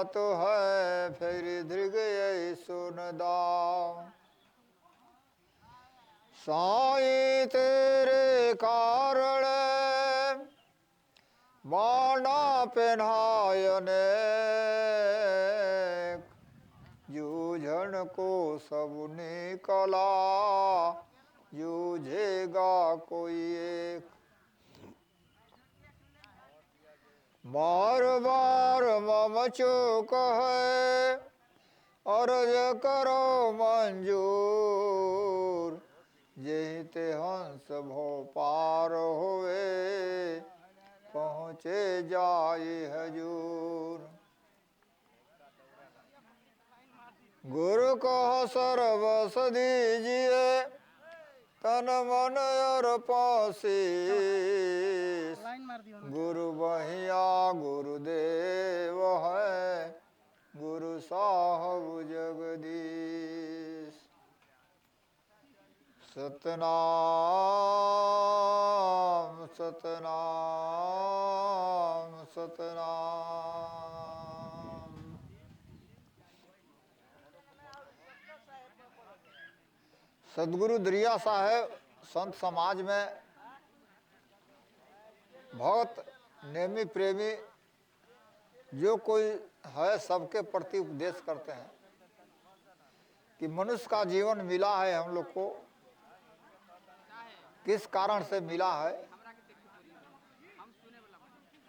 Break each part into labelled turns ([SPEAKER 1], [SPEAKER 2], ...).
[SPEAKER 1] तो है फिर दृग ये सुन दाओ। साईं तेरे कारण बाणा पहनायने जूझन को सब निकला जूझेगा कोई एक। बार बार मम चूक है अर्ज करो मंजूर जेते हंस भो पार होए पहुँचे जाए हजूर। गुरु को सर्वस दीजिए तन मन और पासीस गुरु बहिया गुरुदेव है गुरु साहब जगदीश। सतनाम सतनाम सतनाम। सदगुरु दरिया साहेब संत समाज में बहुत नेमी प्रेमी जो कोई है सबके प्रति उपदेश करते हैं कि मनुष्य का जीवन मिला है हम लोग को किस कारण से मिला है,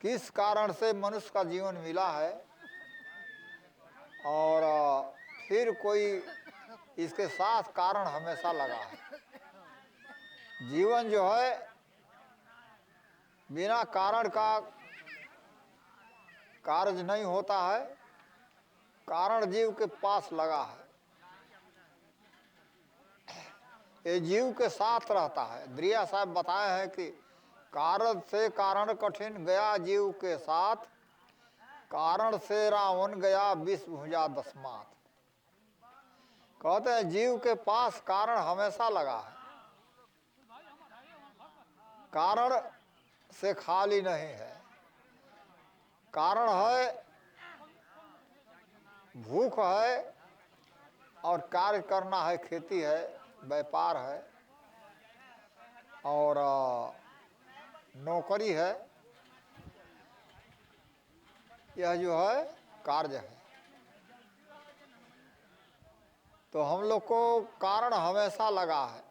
[SPEAKER 1] किस कारण से मनुष्य का जीवन मिला है और फिर कोई इसके साथ कारण हमेशा लगा है। जीवन जो है बिना कारण का कार्य नहीं होता है, कारण जीव के पास लगा है, ये जीव के साथ रहता है। दरिया साहब बताए हैं कि कारण से कारण कठिन गया जीव के साथ कारण से रावण गया विष भुजा दसमात। कहते हैं जीव के पास कारण हमेशा लगा है, कारण से खाली नहीं है। कारण है भूख है और कार्य करना है, खेती है, व्यापार है और नौकरी है, यह जो है कार्य है। तो हम लोग को कारण हमेशा लगा है।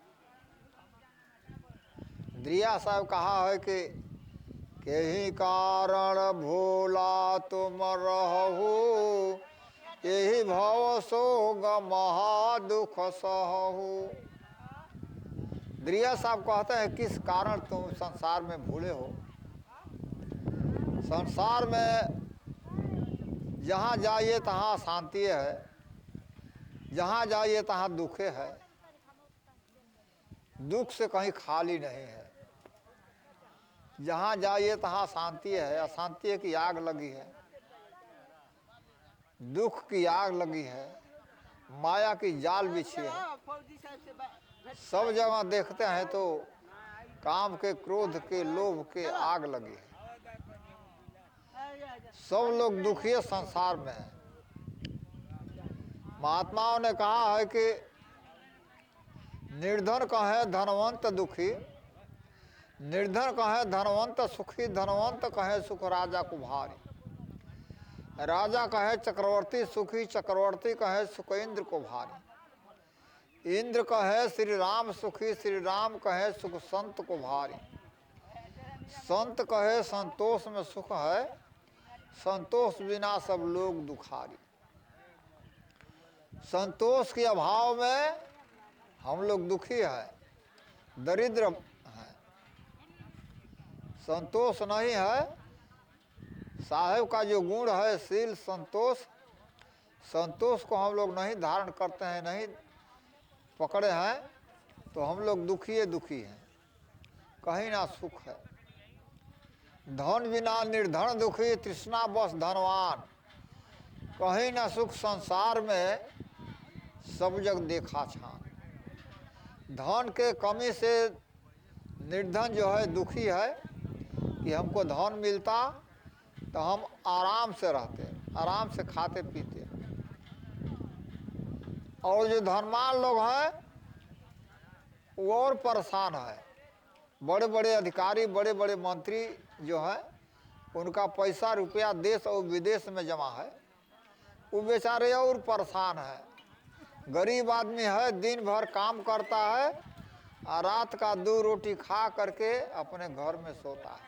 [SPEAKER 1] दरिया साहब कहा है कि यही कारण भोला तुम रहू यही भव सोग महा दुख सहू। दरिया साहब कहते हैं किस कारण तुम संसार में भूले हो। संसार में जहाँ जाइए तहाँ शांति है, जहाँ जाइए तहाँ दुखे है, दुख से कहीं खाली नहीं है। जहाँ जाइए तहाँ शांति है, अशांति की आग लगी है, दुख की आग लगी है, माया की जाल बिछी है। सब जगह देखते हैं तो काम के, क्रोध के, लोभ के आग लगी है। सब लोग दुखी है संसार में है। महात्माओं ने कहा है कि निर्धन कहे धनवंत दुखी, निर्धन कहे धनवंत सुखी, धनवंत कहे सुख राजा को भारी। राजा कहे चक्रवर्ती सुखी, चक्रवर्ती कहे सुख इंद्र को भारी। इंद्र कहे श्री राम सुखी, श्री राम कहे सुख संत को भारी। संत कहे संतोष में सुख है, संतोष बिना सब लोग दुखारी। संतोष के अभाव में हम लोग दुखी है, दरिद्र है। संतोष नहीं है। साहेब का जो गुण है शील संतोष, संतोष को हम लोग नहीं धारण करते हैं, नहीं पकड़े हैं, तो हम लोग दुखी दुखी हैं, कहीं ना सुख है। धन बिना निर्धन दुखी, तृष्णा बस धनवान, कहीं ना सुख संसार में सब जग देखा छान। धन के कमी से निर्धन जो है दुखी है कि हमको धन मिलता तो हम आराम से रहते, आराम से खाते पीते। और जो धनवान लोग हैं वो और परेशान है। बड़े बड़े अधिकारी, बड़े बड़े मंत्री जो है, उनका पैसा रुपया देश और विदेश में जमा है, वो बेचारे और परेशान है। गरीब आदमी है, दिन भर काम करता है और रात का 2 रोटी खा करके अपने घर में सोता है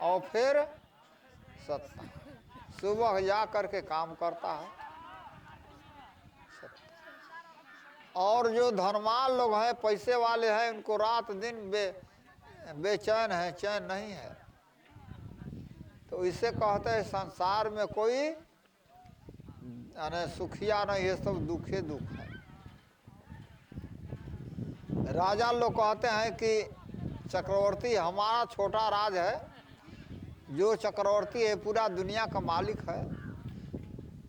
[SPEAKER 1] और फिर सत्ता सुबह जा करके काम करता है। और जो धनवान लोग हैं, पैसे वाले हैं, उनको रात दिन बेचैन है, चैन नहीं है। तो इसे कहते हैं संसार में कोई यानी सुखिया नहीं है, सब दुखे दुख है। राजा लोग कहते हैं कि चक्रवर्ती हमारा छोटा राज है, जो चक्रवर्ती है पूरा दुनिया का मालिक है,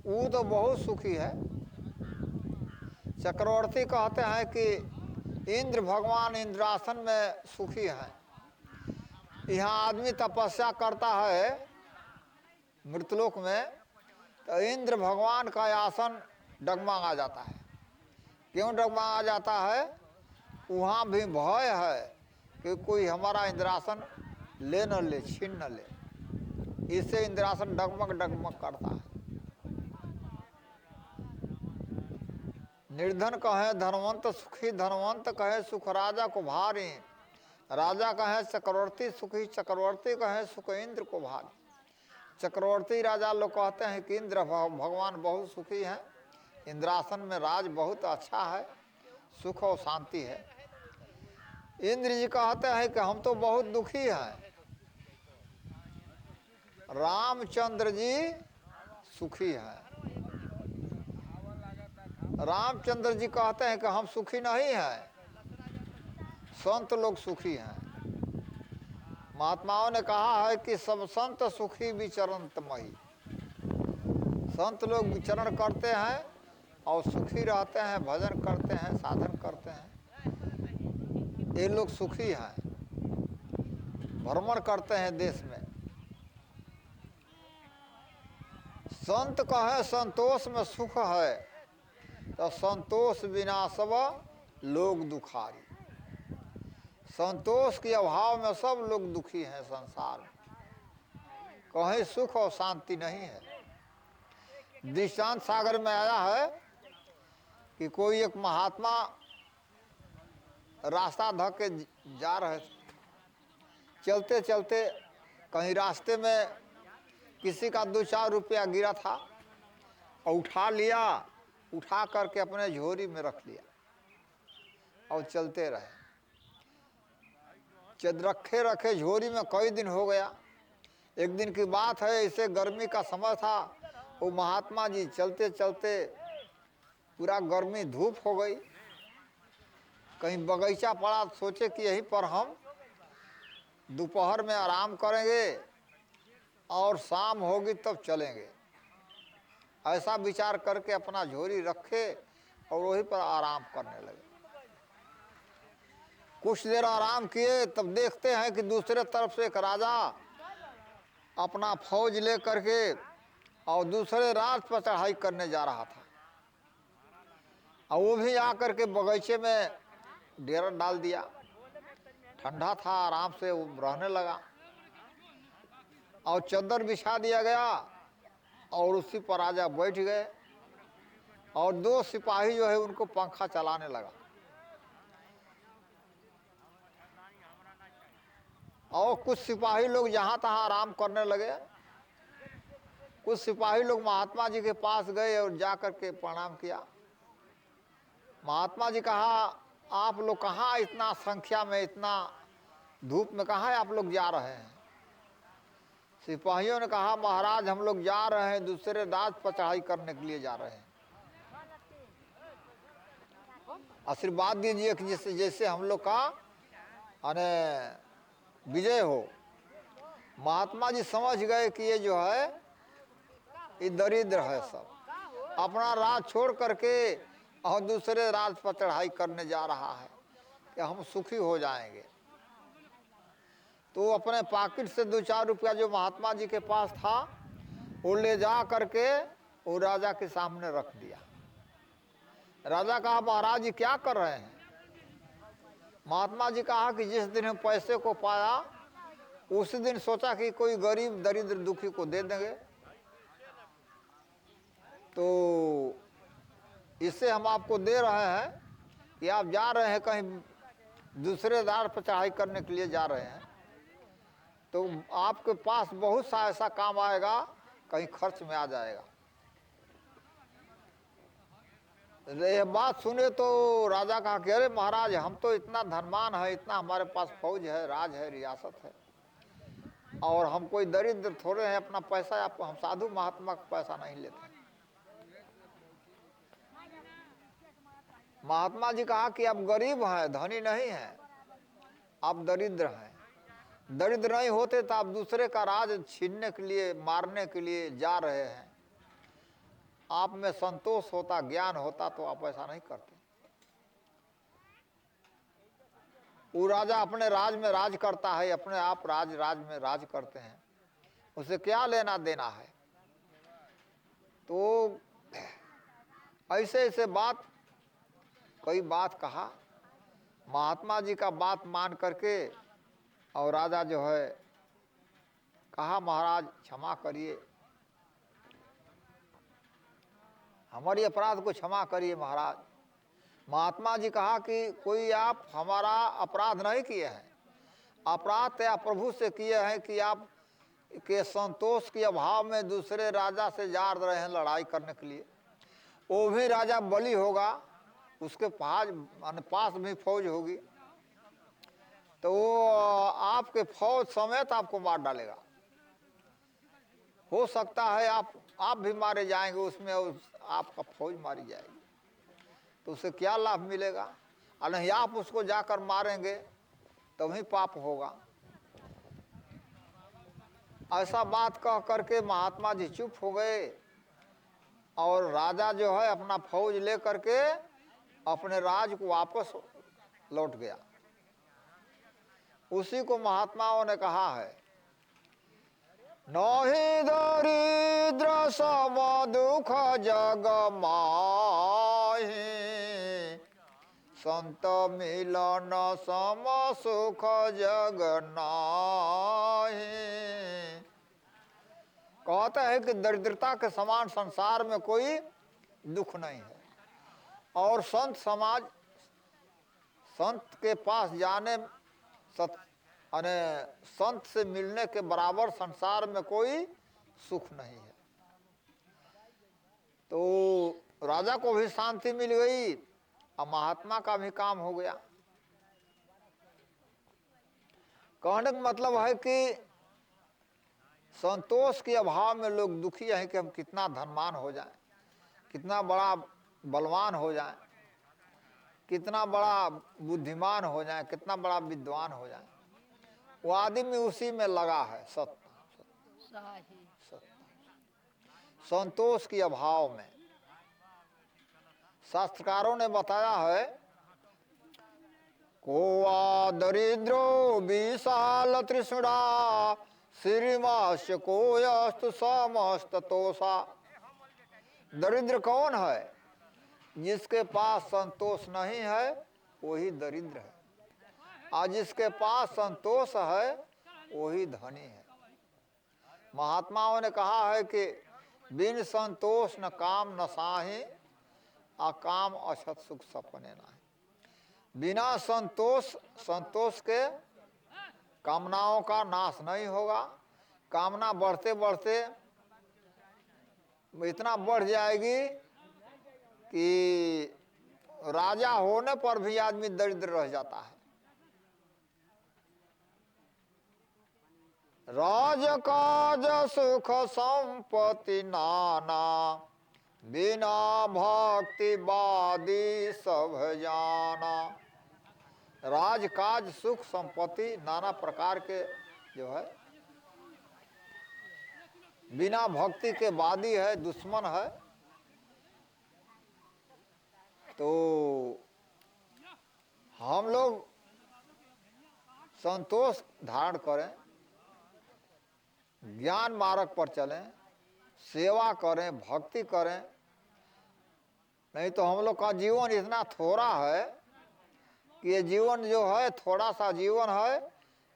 [SPEAKER 1] वो तो बहुत सुखी है। चक्रवर्ती कहते हैं कि इंद्र भगवान इंद्रासन में सुखी है। यहाँ आदमी तपस्या करता है मृतलोक में, तो इंद्र भगवान का आसन डगमगा जाता है। क्यों डगमगा जाता है? वहाँ भी भय है कि कोई हमारा इंद्रासन ले न ले, छीन न ले। इससे इंद्रासन डगमग डगमग करता है। निर्धन कहे धनवंत सुखी, धनवंत कहे सुख राजा को भारी। राजा कहे चक्रवर्ती सुखी, चक्रवर्ती कहे सुख इंद्र को भारी। चक्रवर्ती राजा लोग कहते हैं कि इंद्र भगवान बहुत सुखी हैं, इंद्रासन में राज बहुत अच्छा है, सुख और शांति है। इंद्र जी कहते हैं कि हम तो बहुत दुखी हैं, रामचंद्र जी सुखी हैं। रामचंद्र जी कहते हैं कि हम सुखी नहीं हैं, संत लोग सुखी हैं। महात्माओं ने कहा है कि सब संत सुखी विचरंतमयी। संत लोग विचरण करते हैं और सुखी रहते हैं, भजन करते हैं, साधन करते हैं, ये लोग सुखी हैं। भ्रमण करते हैं देश में। संत कहे संतोष में सुख है, तो संतोष बिना सब लोग दुखारी। संतोष के अभाव में सब लोग दुखी हैं संसार में, कहीं सुख और शांति नहीं है। दृष्टांत सागर में आया है कि कोई एक महात्मा रास्ता धक के जा रहे थे, चलते चलते कहीं रास्ते में किसी का 2-4 रुपया गिरा था और उठा लिया, उठा करके अपने झोरी में रख लिया और चलते रहे। रखे रखे झोरी में कई दिन हो गया। एक दिन की बात है, इसे गर्मी का समय था, वो महात्मा जी चलते चलते पूरा गर्मी धूप हो गई। कहीं बगीचा पड़ा, सोचे कि यहीं पर हम दोपहर में आराम करेंगे और शाम होगी तब चलेंगे। ऐसा विचार करके अपना झोरी रखे और वहीं पर आराम करने लगे। कुछ देर आराम किए, तब देखते हैं कि दूसरे तरफ से एक राजा अपना फौज ले करके और दूसरे राज पर चढ़ाई करने जा रहा था। और वो भी आकर के बगीचे में डेरा डाल दिया। ठंडा था, आराम से वो रहने लगा और चादर बिछा दिया गया और उसी पर राजा बैठ गए और 2 सिपाही जो है उनको पंखा चलाने लगा। और कुछ सिपाही लोग जहाँ तहाँ आराम करने लगे। कुछ सिपाही लोग महात्मा जी के पास गए और जा कर के प्रणाम किया। महात्मा जी कहा, आप लोग कहाँ इतना संख्या में, इतना धूप में कहाँ आप लोग जा रहे हैं? सिपाहियों ने कहा, महाराज हम लोग जा रहे हैं, दूसरे राज पर चढ़ाई करने के लिए जा रहे हैं। आशीर्वाद दीजिए कि जैसे जैसे हम लोग का विजय हो। महात्मा जी समझ गए कि ये जो है ये दरिद्र है, सब अपना राज छोड़ करके और दूसरे राज पर चढ़ाई करने जा रहा है कि हम सुखी हो जाएंगे। तो अपने पॉकेट से 2-4 रुपया जो महात्मा जी के पास था वो ले जा करके वो राजा के सामने रख दिया। राजा कहा महाराज जी क्या कर रहे हैं? महात्मा जी कहा कि जिस दिन हम पैसे को पाया उसी दिन सोचा कि कोई गरीब दरिद्र दुखी को दे देंगे, तो इससे हम आपको दे रहे हैं कि आप जा रहे हैं कहीं दूसरे द्वार पर चढ़ाई करने के लिए जा रहे हैं, तो आपके पास बहुत सा ऐसा काम आएगा, कहीं खर्च में आ जाएगा। यह बात सुने तो राजा कहा कि अरे महाराज हम तो इतना धनवान है, इतना हमारे पास फौज है, राज है, रियासत है, और हम कोई दरिद्र थोड़े हैं, अपना पैसा आपको, हम साधु महात्मा का पैसा नहीं लेते। महात्मा जी कहा कि आप गरीब हैं, धनी नहीं हैं, आप दरिद्र हैं। दरिद्र नहीं होते तो आप दूसरे का राज छीनने के लिए, मारने के लिए जा रहे हैं। आप में संतोष होता, ज्ञान होता तो आप ऐसा नहीं करते। वो राजा अपने राज में राज करता है, अपने आप राज में राज करते हैं, उसे क्या लेना देना है। तो ऐसे ऐसे बात कई बात कहा। महात्मा जी का बात मान करके और राजा जो है कहा महाराज क्षमा करिए, हमारी अपराध को क्षमा करिए महाराज। महात्मा जी कहा कि कोई आप हमारा अपराध नहीं किए हैं, अपराध तो आप प्रभु से किए हैं कि आप के संतोष के अभाव में दूसरे राजा से जा रहे हैं लड़ाई करने के लिए। वो भी राजा बली होगा, उसके पास भी फौज होगी, तो वो आपके फौज समेत आपको मार डालेगा। हो सकता है आप भी मारे जाएंगे, उसमें आपका फौज मारी जाएगी, तो उसे क्या लाभ मिलेगा? और नहीं आप उसको जाकर मारेंगे तभी पाप होगा। ऐसा बात कह करके महात्मा जी चुप हो गए, और राजा जो है अपना फौज ले करके अपने राज को वापस लौट गया। उसी को महात्माओं ने कहा है, नहीं दरिद्र सम दुख जग माहि, संत मिलन सम सुख जग नाहि। कहते हैं कि दरिद्रता के समान संसार में कोई दुख नहीं है, और संत समाज, संत के पास जाने, संत से मिलने के बराबर संसार में कोई सुख नहीं है। तो राजा को भी शांति मिल गई और महात्मा का भी काम हो गया। कहने का मतलब है कि संतोष के अभाव में लोग दुखी हैं कि हम कितना धनवान हो जाएं, कितना बड़ा बलवान हो जाएं, कितना बड़ा बुद्धिमान हो जाएं, कितना बड़ा विद्वान हो जाएं। वो आदमी उसी में लगा है, सत्य संतोष के अभाव में। शास्त्रकारों ने बताया है, कोवा दरिद्रो विशाल तृष्णा श्रीमास्य कोयस्तु समस्त तोषा। दरिद्र कौन है? जिसके पास संतोष नहीं है वही दरिद्र है, और जिसके पास संतोष है वही धनी है। महात्माओं ने कहा है कि बिन संतोष न काम न साहि, अकाम अछत सुख सपने नाही। बिना संतोष के कामनाओं का नाश नहीं होगा। कामना बढ़ते बढ़ते इतना बढ़ जाएगी कि राजा होने पर भी आदमी दरिद्र रह जाता है। राज काज सुख संपत्ति नाना, बिना भक्ति बादी सब जाना। राज काज सुख संपत्ति नाना प्रकार के जो है बिना भक्ति के वादी है, दुश्मन है। तो हम लोग संतोष धारण करें, ज्ञान मार्ग पर चलें, सेवा करें, भक्ति करें। नहीं तो हम लोग का जीवन इतना थोड़ा है कि ये जीवन जो है थोड़ा सा जीवन है,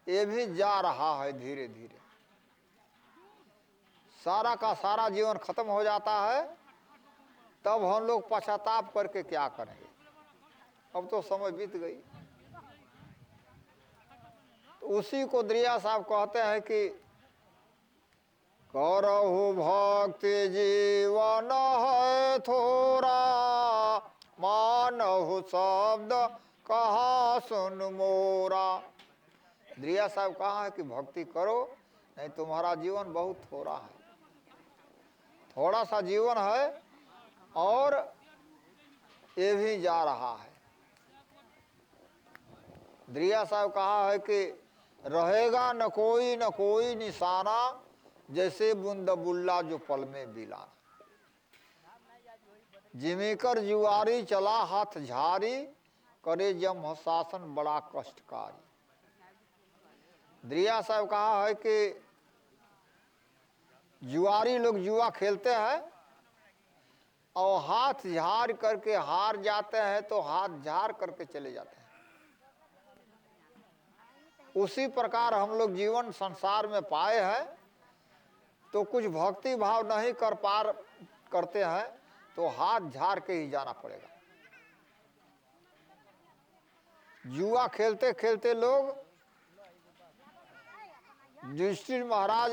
[SPEAKER 1] ये भी जा रहा है धीरे धीरे। सारा का सारा जीवन खत्म हो जाता है, तब हम लोग पश्चाताप करके क्या करेंगे? अब तो समय बीत गई। तो उसी को दरिया साहब कहते हैं कि करहु भक्ति जीवन है थोड़ा, मानहु शब्द कहा सुन मोरा। दरिया साहब कहा है कि भक्ति करो, नहीं तुम्हारा जीवन बहुत थोड़ा है, थोड़ा सा जीवन है और ये भी जा रहा है। दरिया साहब कहा है कि रहेगा न कोई निशाना, जैसे बूंद बुल्ला जो पल में बिलाना। जिमीकर जुआरी चला हाथ झारी, करे जम शासन बड़ा कष्टकारी। दरिया साहब कहा है कि जुआरी लोग जुआ खेलते हैं और हाथ झाड़ करके हार जाते हैं, तो हाथ झाड़ करके चले जाते हैं। उसी प्रकार हम लोग जीवन संसार में पाए हैं, तो कुछ भक्ति भाव नहीं करते हैं, तो हाथ झाड़ के ही जाना पड़ेगा। जुआ खेलते खेलते लोग, युधिष्ठिर महाराज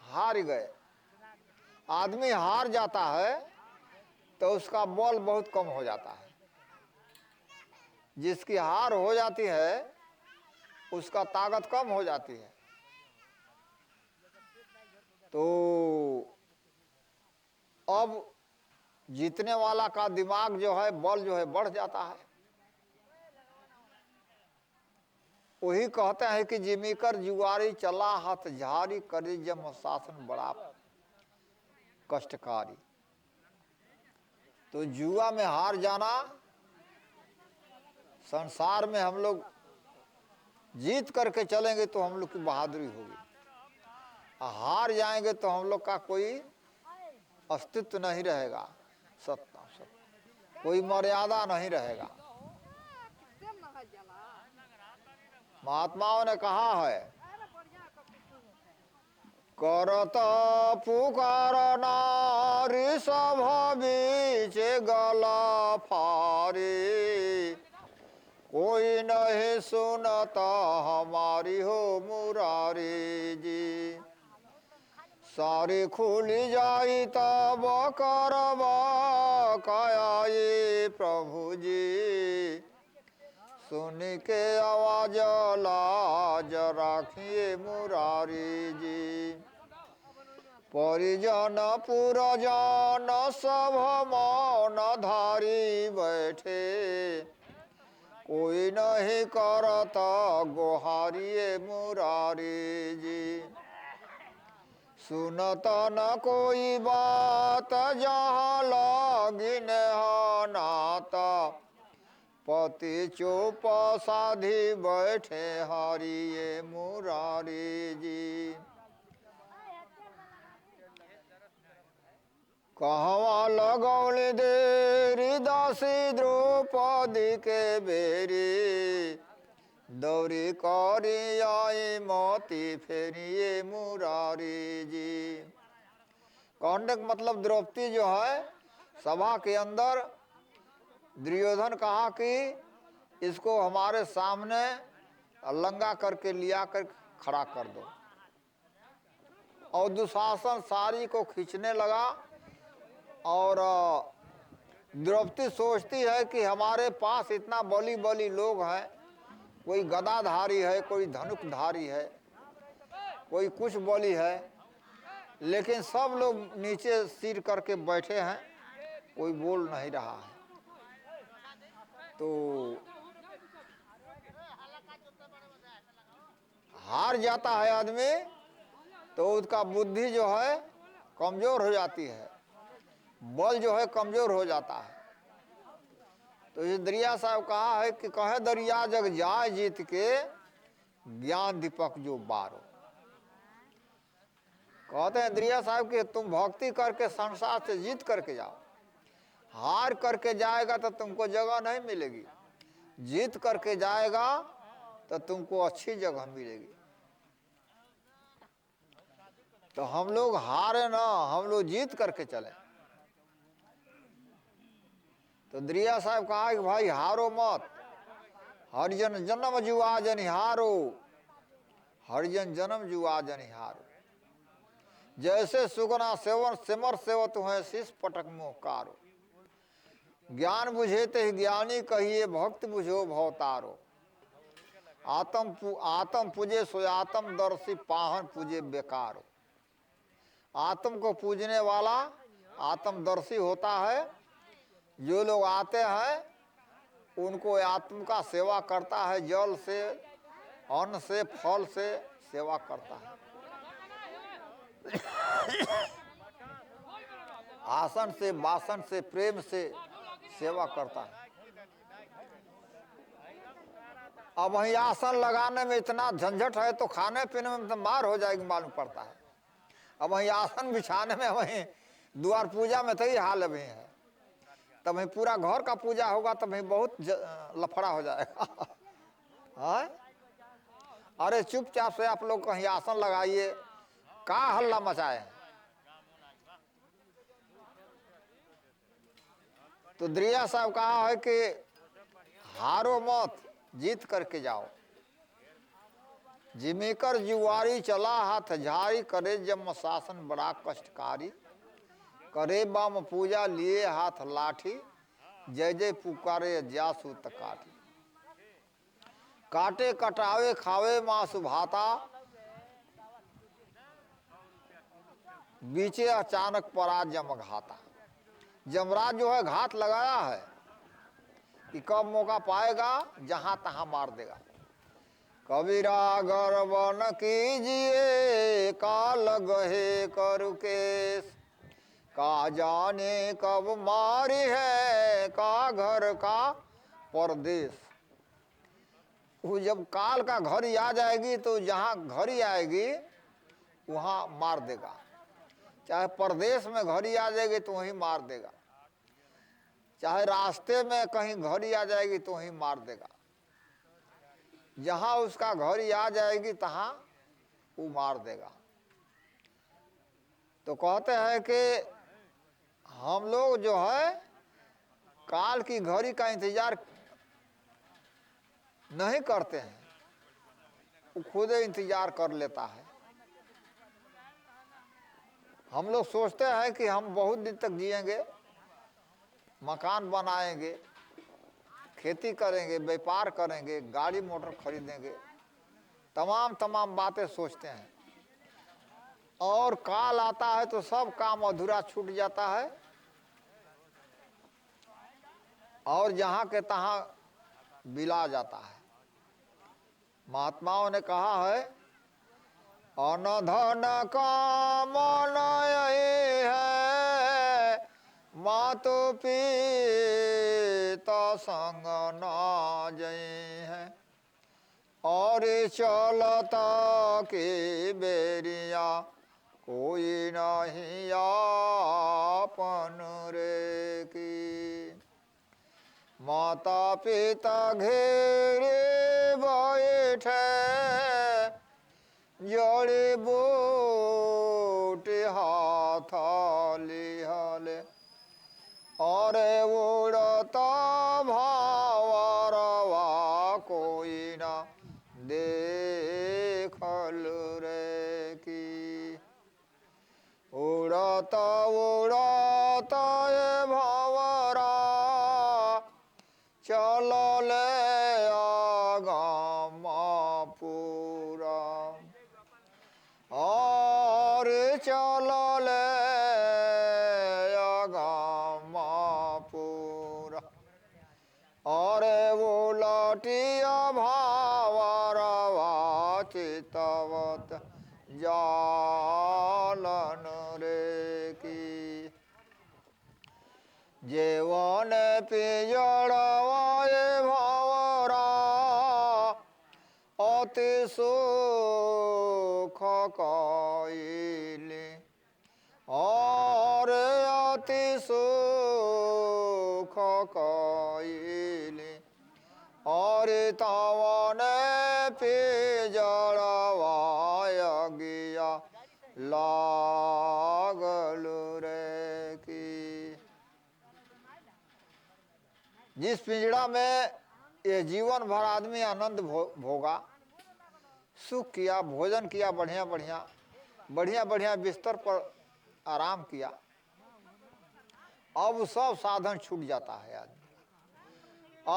[SPEAKER 1] हार गए। आदमी हार जाता है तो उसका बल बहुत कम हो जाता है। जिसकी हार हो जाती है उसका ताकत कम हो जाती है। तो अब जीतने वाला का दिमाग जो है, बल जो है बढ़ जाता है। वही कहते हैं कि जिमीकर जुआरी चला हाथ झारी, करे जम शासन बड़ा कष्टकारी। तो जुआ में हार जाना, संसार में हम लोग जीत करके चलेंगे तो हम लोग की बहादुरी होगी, हार जाएंगे तो हम लोग का कोई अस्तित्व नहीं रहेगा, सत्य कोई मर्यादा नहीं रहेगा। महात्माओं ने कहा है, करत पुकार नारी सभा बीच गला फारी, कोई नहीं सुनता हमारी हो मुरारी जी। सारी खुली जाई तब करबा कायाई प्रभु जी, सुन के आवाज लाज राखिए मुरारी जी। परिजन पुरजन सब मौन धारी बैठे, कोई नहीं करता गोहारिए मुरारी जी। सुनत न कोई बात जहाँ लागिन नाता, पति चुप साधी बैठे हारिए मुरारी जी। कहवा लगौली देरी दासी द्रौपदी के बेरी, दौरी करी आई मोती फेरिए मुरारी जी। कहने का मतलब द्रौपदी जो है, सभा के अंदर दुर्योधन कहा कि इसको हमारे सामने लंगा करके लिया कर खड़ा कर दो, और दुशासन साड़ी को खींचने लगा। और द्रौपदी सोचती है कि हमारे पास इतना बली बली लोग हैं, कोई गदाधारी है, कोई धनुकधारी है, कोई कुछ बली है, लेकिन सब लोग नीचे सिर करके बैठे हैं, कोई बोल नहीं रहा है। तो हार जाता है आदमी तो उसका बुद्धि जो है कमजोर हो जाती है, बल जो है कमजोर हो जाता है। तो ये दरिया साहब कहा है कि कहे दरिया जग जाए जीत के, ज्ञान दीपक जो बारो। कहते हैं दरिया साहब कि तुम भक्ति करके संसार से जीत करके जाओ, हार करके जाएगा तो तुमको जगह नहीं मिलेगी, जीत करके जाएगा तो तुमको अच्छी जगह मिलेगी। तो हम लोग हारे ना, हम लोग जीत करके चले। तो दरिया साहब कहा कि भाई हारो मत, हरिजन जन्म जुआ जनिहारो, हरिजन जन्म जुआ जनिहारो। जैसे सुगना सेवन सिमर सेव तुम्हें शीश पटक मोहकारो। ज्ञान बुझे ते ज्ञानी कहिए भक्त बुझो भवतारो। आत्म पूजे सो आत्म दर्शी पाहन पूजे बेकारो। आत्म को पूजने वाला आत्मदर्शी होता है। जो लोग आते हैं उनको आत्म का सेवा करता है, जल से, अन्न से, फल से सेवा करता है, आसन से, वासन से, प्रेम से सेवा करता है। अब वहीं आसन लगाने में इतना झंझट है तो खाने पीने में तो मार हो जाएगी मालूम पड़ता है। अब वहीं आसन बिछाने में, वहीं द्वार पूजा में तो ही हाल अभी है। तब वहीं पूरा घर का पूजा होगा तब वहीं बहुत लफड़ा हो जाएगा। हाँ? अरे चुपचाप से आप लोग कहीं आसन लगाइए, का हल्ला मचाए। तो दरिया साहब कहा है कि हारो मत, जीत करके जाओ। जिमीकर जुआरी चला हाथ झारी, करे जम शासन बड़ा कष्टकारी। करे बम पूजा लिए हाथ लाठी, जय जय पुकारे जासु तकाठी। काटे कटावे खावे मांस भाता, बीचे अचानक परा जम घाता। जमराज जो है घात लगाया है कि कब मौका पाएगा जहां तहां मार देगा। कबीरा गर्व न कीजिए काल गहे करु केस, का जाने कब मारी है का घर का परदेश। वो जब काल का घड़ी आ जाएगी तो जहां घड़ी आएगी वहां मार देगा। चाहे परदेश में घड़ी आ जाएगी तो वहीं मार देगा, चाहे रास्ते में कहीं घड़ी आ जाएगी तो वहीं मार देगा। जहां उसका घड़ी आ जाएगी तहां वो मार देगा। तो कहते हैं कि हम लोग जो है काल की घड़ी का इंतजार नहीं करते हैं, वो खुद इंतजार कर लेता है। हम लोग सोचते हैं कि हम बहुत दिन तक जिएंगे, मकान बनाएंगे, खेती करेंगे, व्यापार करेंगे, गाड़ी मोटर खरीदेंगे, तमाम बातें सोचते हैं। और काल आता है तो सब काम अधूरा छूट जाता है और जहां के तहां बिला जाता है। महात्माओं ने कहा है अनधन काम नहीं है, मातो पिता संग न जई है। और चलता के बेरिया कोई नहीं आपन रे की। माता पिता घेरे बैठे जड़ी बूटी हाथ लिहले, और उड़ता भावरवा कोई ना देखल रे की। उड़ता उड़ता ये भावरा चलले आगम पूरा, और चलले आगम पूरा। और वो लटिया भावरवा चितवत जालन रे की। जेवन पिजड़वाए भावरा अति सुख कइली, सुख कइली और तवन पिजड़वाय गिया लागलू रे की। जिस पिंजड़ा में ये जीवन भर आदमी आनंद भोगा, सुख किया, भोजन किया, बढ़िया बढ़िया बढ़िया बढ़िया बिस्तर पर आराम किया, अब सब साधन छूट जाता है। आदमी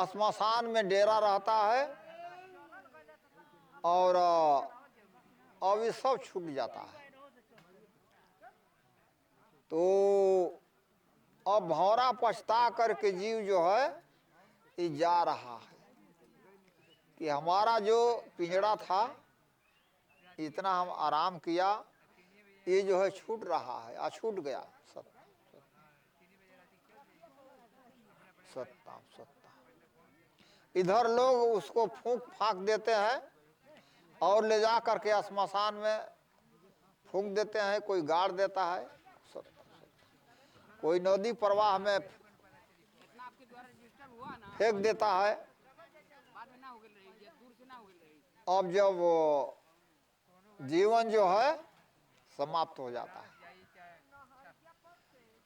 [SPEAKER 1] श्मशान में डेरा रहता है और अब ये सब छूट जाता है। तो अब भौरा पछता करके जीव जो है ये जा रहा है कि हमारा जो पिंजड़ा था, इतना हम आराम किया, ये जो है छूट रहा है, छूट गया। सत्ता सत्ता इधर लोग उसको फूंक फाक देते हैं और ले जा करके श्मशान में फूंक देते हैं, कोई गाड़ देता है, कोई नदी प्रवाह में फेंक देता है। अब जब जीवन जो है समाप्त हो जाता है,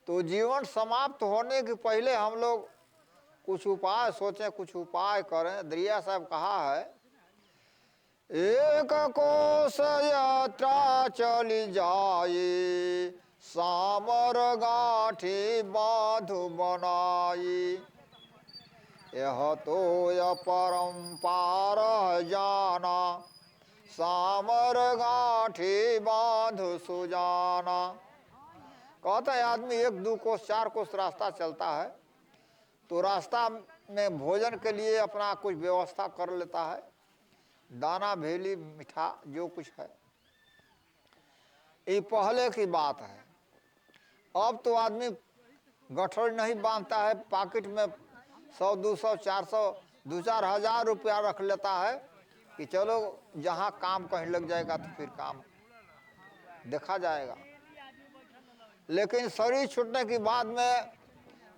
[SPEAKER 1] तो जीवन समाप्त होने के पहले हम लोग कुछ उपाय सोचें, कुछ उपाय करें। दरिया साहब कहा है, एक कोस यात्रा चली जाई, सामर गांठी बांधु बनाई, यह तो यह परंपार जाना, सामर गांठी बांधु सुजाना। कहता है आदमी 1 2 कोस 4 कोस रास्ता चलता है, तो रास्ता में भोजन के लिए अपना कुछ व्यवस्था कर लेता है, दाना भेली मीठा जो कुछ है। ये पहले की बात है। अब तो आदमी गठरी नहीं बांधता है, पॉकेट में 100 200 400 2-4 हजार रुपया रख लेता है कि चलो जहाँ काम कहीं लग जाएगा तो फिर काम देखा जाएगा। लेकिन शरीर छूटने के बाद में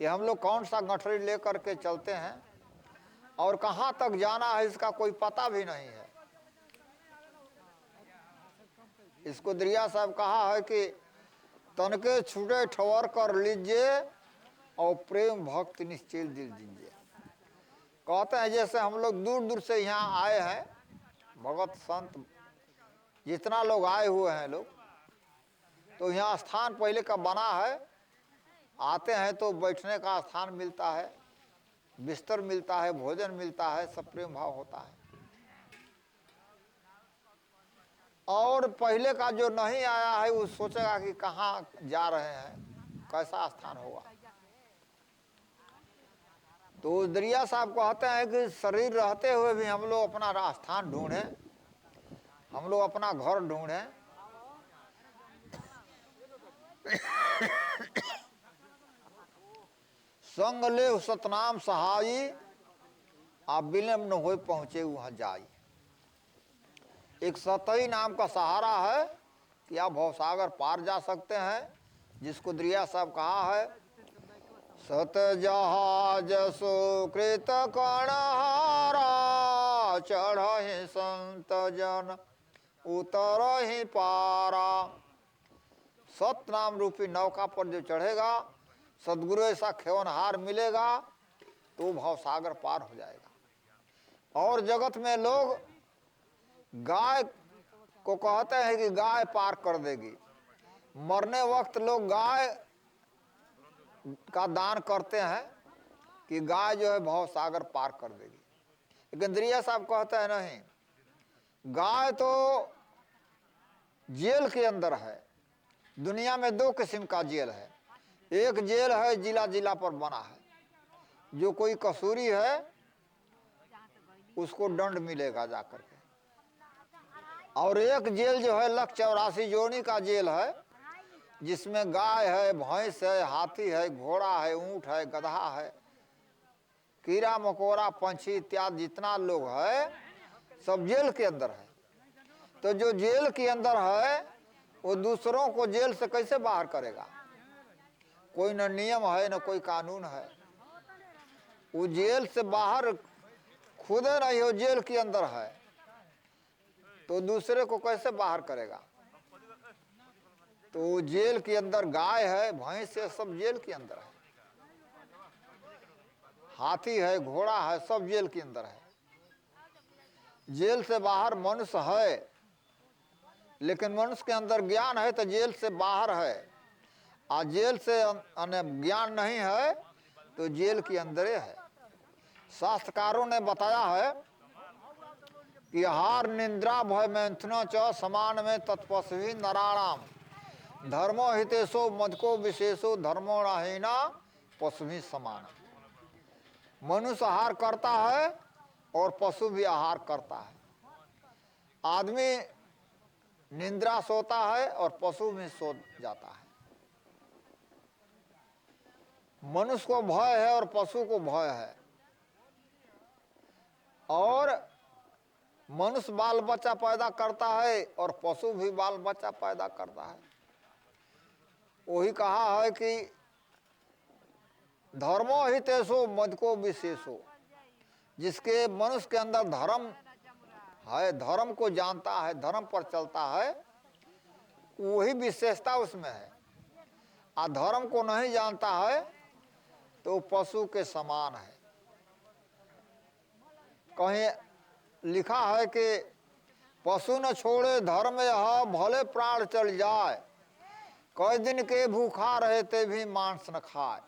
[SPEAKER 1] ये हम लोग कौन सा गठरी ले करके चलते हैं और कहाँ तक जाना है इसका कोई पता भी नहीं है। इसको दरिया साहब कहा है कि तनके छूटे ठवर कर लीजिए और प्रेम भक्ति निश्चल दिल दीजिए। कहते हैं जैसे हम लोग दूर दूर से यहाँ आए हैं, भगत संत जितना लोग आए हुए हैं लोग, तो यहाँ स्थान पहले का बना है, आते हैं तो बैठने का स्थान मिलता है, बिस्तर मिलता है, भोजन मिलता है, सब प्रेम भाव होता है। और पहले का जो नहीं आया है वो सोचेगा कि कहाँ जा रहे हैं, कैसा स्थान होगा। तो दरिया साहब कहते हैं कि शरीर रहते हुए भी हम लोग अपना स्थान ढूंढें, हम लोग अपना घर ढूंढें। संग ले सतनाम सहाई, आप विलम्ब न हो पहुंचे वहां जाई। एक सतई नाम का सहारा है कि आप भवसागर पार जा सकते हैं, जिसको दरिया साहब कहा है, सत जहाज सुकृत कणहारा, चढ़हि संत जन उतरहि पारा। सत नाम रूपी नौका पर जो चढ़ेगा, सदगुरु ऐसा खेवनहार मिलेगा तो भवसागर पार हो जाएगा। और जगत में लोग गाय को कहते हैं कि गाय पार कर देगी, मरने वक्त लोग गाय का दान करते हैं कि गाय जो है भवसागर पार कर देगी। लेकिन दरिया साहब कहते हैं नहीं, गाय तो जेल के अंदर है। दुनिया में 2 किस्म का जेल है। एक जेल है जिला जिला पर बना है, जो कोई कसूरी है उसको दंड मिलेगा जाकर के। और एक जेल जो है 184 जोनी का जेल है, जिसमें गाय है, भैंस है, हाथी है, घोड़ा है, ऊंट है, गधा है, कीड़ा मकोड़ा पंछी इत्यादि जितना लोग है सब जेल के अंदर है। तो जो जेल के अंदर है वो दूसरों को जेल से कैसे बाहर करेगा? कोई न नियम है न कोई कानून है। वो जेल से बाहर खुद नहीं हो, जेल के अंदर है, तो दूसरे को कैसे बाहर करेगा? तो जेल के अंदर गाय है, भैंस है, सब जेल के अंदर है, हाथी है, घोड़ा है, सब जेल के अंदर है। जेल से बाहर मनुष्य है, लेकिन मनुष्य के अंदर ज्ञान है तो जेल से बाहर है, और जेल से ज्ञान नहीं है तो जेल के अंदर है। शास्त्रकारों ने बताया है कि हार निंद्रा भय मैथुन च समान में तत्पस्वी नराणाम धर्मो हितेशो मदको विशेषो धर्मो राहीना पशु समान। मनुष्य आहार करता है और पशु भी आहार करता है। आदमी निंद्रा सोता है और पशु भी सो जाता है। मनुष्य को भय है और पशु को भय है, और मनुष्य बाल बच्चा पैदा करता है और पशु भी बाल बच्चा पैदा करता है। वही कहा है कि धर्मो हितेशो मदको विशेषो, जिसके मनुष्य के अंदर धर्म है, धर्म को जानता है, धर्म पर चलता है, वही विशेषता उसमें है। और धर्म को नहीं जानता है तो पशु के समान है। कहीं लिखा है कि पशु न छोड़े धर्म यह भले प्राण चल जाए, कई दिन के भूखा रहे ते भी मांस न खाए।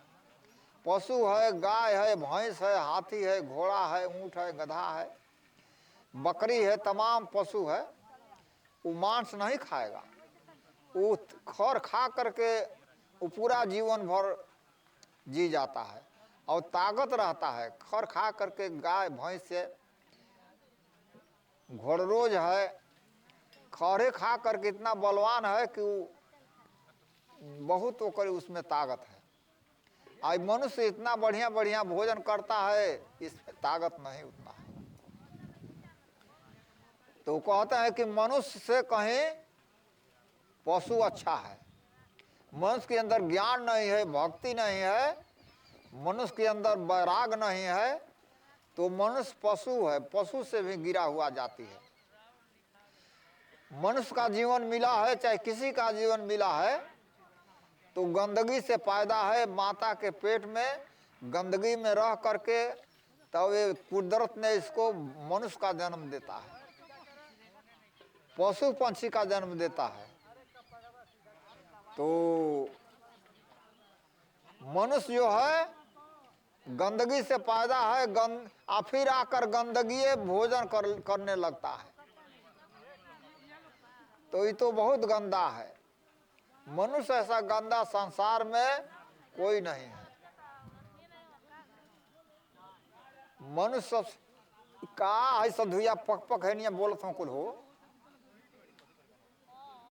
[SPEAKER 1] पशु है, गाय है, भैंस है, हाथी है, घोड़ा है, ऊंट है, गधा है, बकरी है, तमाम पशु है, वो मांस नहीं खाएगा। वो खर खा करके वो पूरा जीवन भर जी जाता है और ताकत रहता है। खर खा करके गाय भैंस से, घोड़रोज है, खरे खा करके इतना बलवान है कि वो बहुत होकर उसमें ताकत है। आज मनुष्य इतना बढ़िया बढ़िया भोजन करता है, इसमें ताकत नहीं उतना है। तो कहते हैं कि मनुष्य से कहीं पशु अच्छा है। मनुष्य के अंदर ज्ञान नहीं है, भक्ति नहीं है, मनुष्य के अंदर वैराग नहीं है, तो मनुष्य पशु है, पशु से भी गिरा हुआ जाती है। मनुष्य का जीवन मिला है, चाहे किसी का जीवन मिला है, तो गंदगी से पैदा है। माता के पेट में गंदगी में रह करके तब ये कुदरत ने इसको मनुष्य का जन्म देता है, पशु पंछी का जन्म देता है। तो मनुष्य जो है गंदगी से पैदा है, फिर आकर गंदगी भोजन करने लगता है, तो ये तो बहुत गंदा है। मनुष्य ऐसा गंदा संसार में कोई नहीं है। मनुष्य का ऐसा धुइया पक पक है नहीं बोलत हूँ कुल हो,